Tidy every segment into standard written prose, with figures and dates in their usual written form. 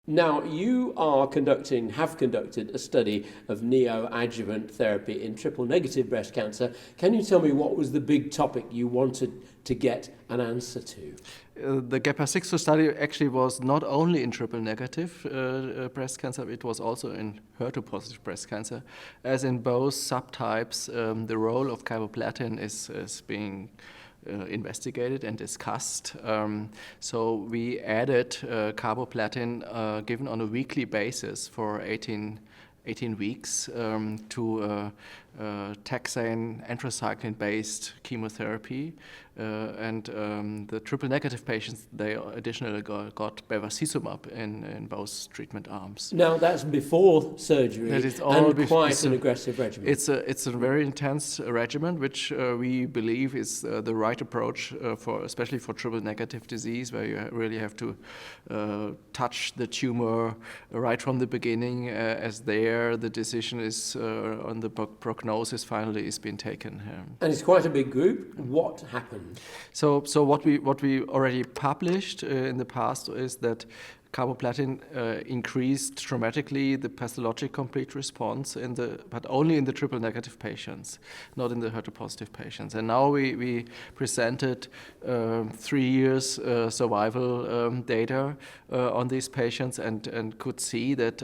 Now, you have conducted a study of neoadjuvant therapy in triple-negative breast cancer. Can you tell me what was the big topic you wanted to get an answer to? The GeparSixto study actually was not only in triple-negative breast cancer, it was also in HER2-positive breast cancer. As in both subtypes, the role of carboplatin is being investigated and discussed. So we added carboplatin given on a weekly basis for 18 weeks to taxane anthracycline-based chemotherapy. And the triple-negative patients, they additionally got bevacizumab in both treatment arms. Now, that's before surgery and quite an aggressive regimen. It's a very intense regimen, which we believe is the right approach, especially for triple-negative disease, where you really have to touch the tumor right from the beginning, as there the decision is on the prognosis finally is being taken. And it's quite a big group. What happened? So what we already published in the past is that carboplatin increased dramatically the pathologic complete response but only in the triple-negative patients, not in the HER2-positive patients. And now we presented 3 years survival data on these patients and could see that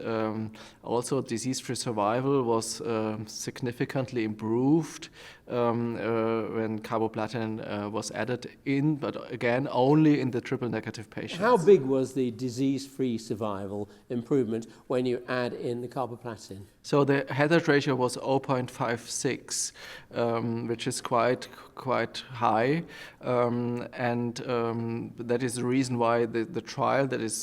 also disease-free survival was significantly improved when carboplatin was added in, but again only in the triple-negative patients. How big was the disease-free survival improvement when you add in the carboplatin? So the hazard ratio was 0.56, which is quite high, and that is the reason why the trial that is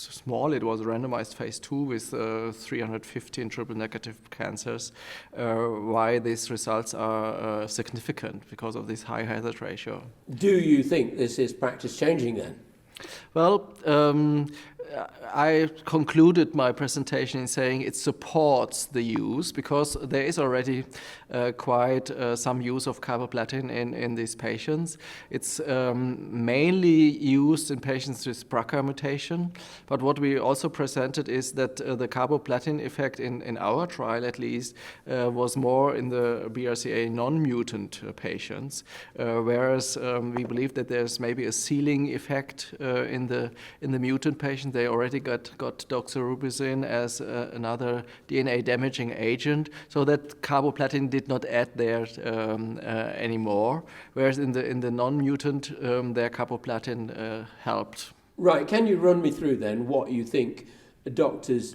small, it was a randomized phase 2 with 315 triple-negative cancers, why these results are significant because of this high hazard ratio. Do you think this is practice changing then? Well, I concluded my presentation in saying it supports the use because there is already quite some use of carboplatin in these patients. It's mainly used in patients with BRCA mutation, but what we also presented is that the carboplatin effect in our trial at least was more in the BRCA non-mutant patients, whereas we believe that there's maybe a ceiling effect in the mutant patient. They already got doxorubicin as another DNA damaging agent, so that carboplatin did not add there anymore, whereas in the non-mutant, their carboplatin helped. Right, can you run me through then what you think doctors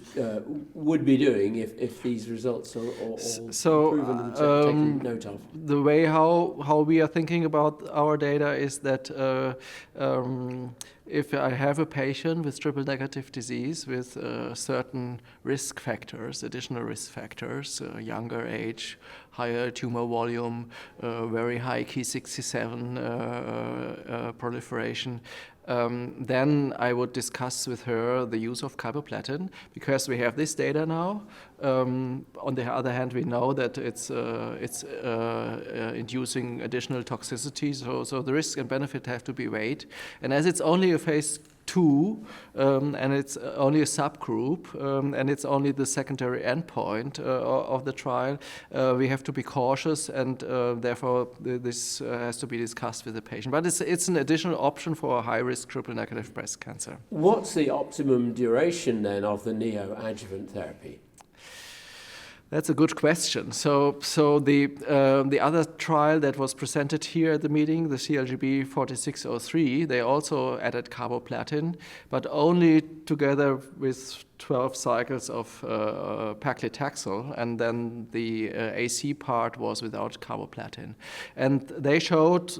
would be doing if these results are all proven and taken note of? The way how we are thinking about our data is that if I have a patient with triple-negative disease with certain risk factors, additional risk factors, younger age, higher tumor volume, very high Ki-67 proliferation, then I would discuss with her the use of carboplatin because we have this data now. On the other hand, we know that it's inducing additional toxicity, so the risk and benefit have to be weighed. And as it's only a phase 2 and it's only a subgroup and it's only the secondary endpoint of the trial, we have to be cautious and therefore this has to be discussed with the patient. But it's an additional option for a high-risk triple-negative breast cancer. What's the optimum duration then of the neoadjuvant therapy? That's a good question. So the other trial that was presented here at the meeting, the CLGB4603, they also added carboplatin, but only together with 12 cycles of paclitaxel, and then the AC part was without carboplatin. And they showed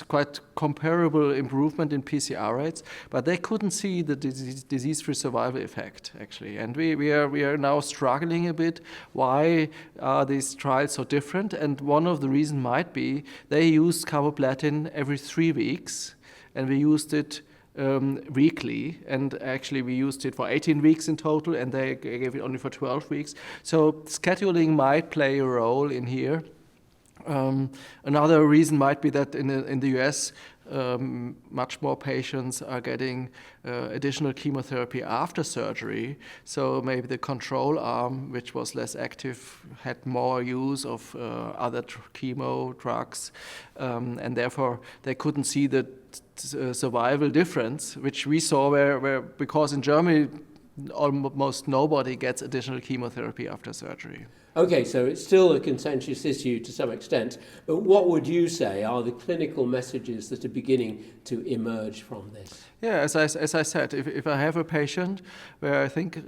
quite comparable improvement in PCR rates, but they couldn't see the disease-free survival effect, actually. And we are now struggling a bit. Why are these trials so different? And one of the reasons might be they used carboplatin every 3 weeks, and we used it weekly, and actually we used it for 18 weeks in total, and they gave it only for 12 weeks. So scheduling might play a role in here. Another reason might be that in the US, much more patients are getting additional chemotherapy after surgery. So maybe the control arm, which was less active, had more use of other chemo drugs, and therefore they couldn't see the survival difference, which we saw where because in Germany almost nobody gets additional chemotherapy after surgery. Okay, so it's still a contentious issue to some extent, but what would you say are the clinical messages that are beginning to emerge from this? Yeah, as I said, if I have a patient where I think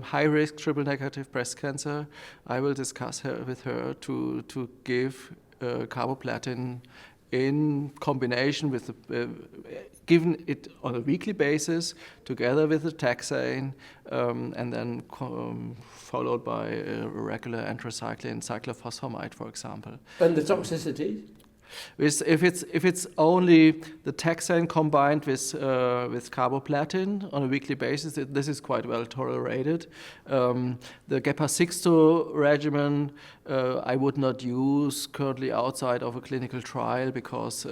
high-risk triple-negative breast cancer, I will discuss with her to give carboplatin in combination with given it on a weekly basis together with the taxane, and then followed by a regular anthracycline, cyclophosphamide, for example. And the toxicity? If it's only the taxane combined with carboplatin on a weekly basis, this is quite well tolerated. The GeparSixto regimen I would not use currently outside of a clinical trial because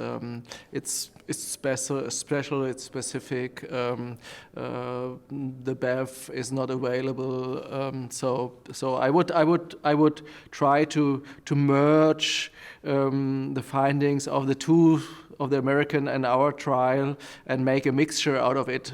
it's special, it's specific. The BEV is not available, so I would try to merge the findings of the two, of the American and our trial, and make a mixture out of it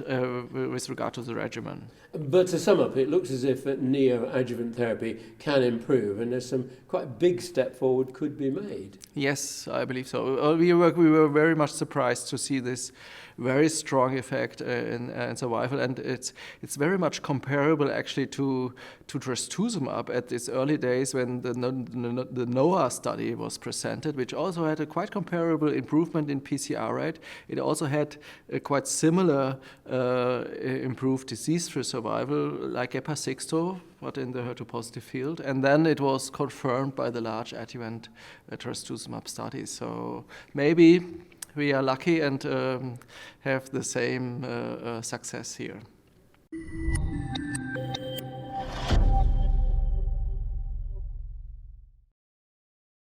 with regard to the regimen. But to sum up, it looks as if neoadjuvant therapy can improve, and there's some quite big step forward could be made. Yes, I believe so. We were very much surprised to see this very strong effect in survival, and it's very much comparable actually to trastuzumab at its early days when the NOAA study was presented, which also had a quite comparable improvement in PCR rate. It also had a quite similar improved disease-free survival like GeparSixto, but in the HER2-positive field, and then it was confirmed by the large adjuvant trastuzumab study. So maybe we are lucky and have the same success here.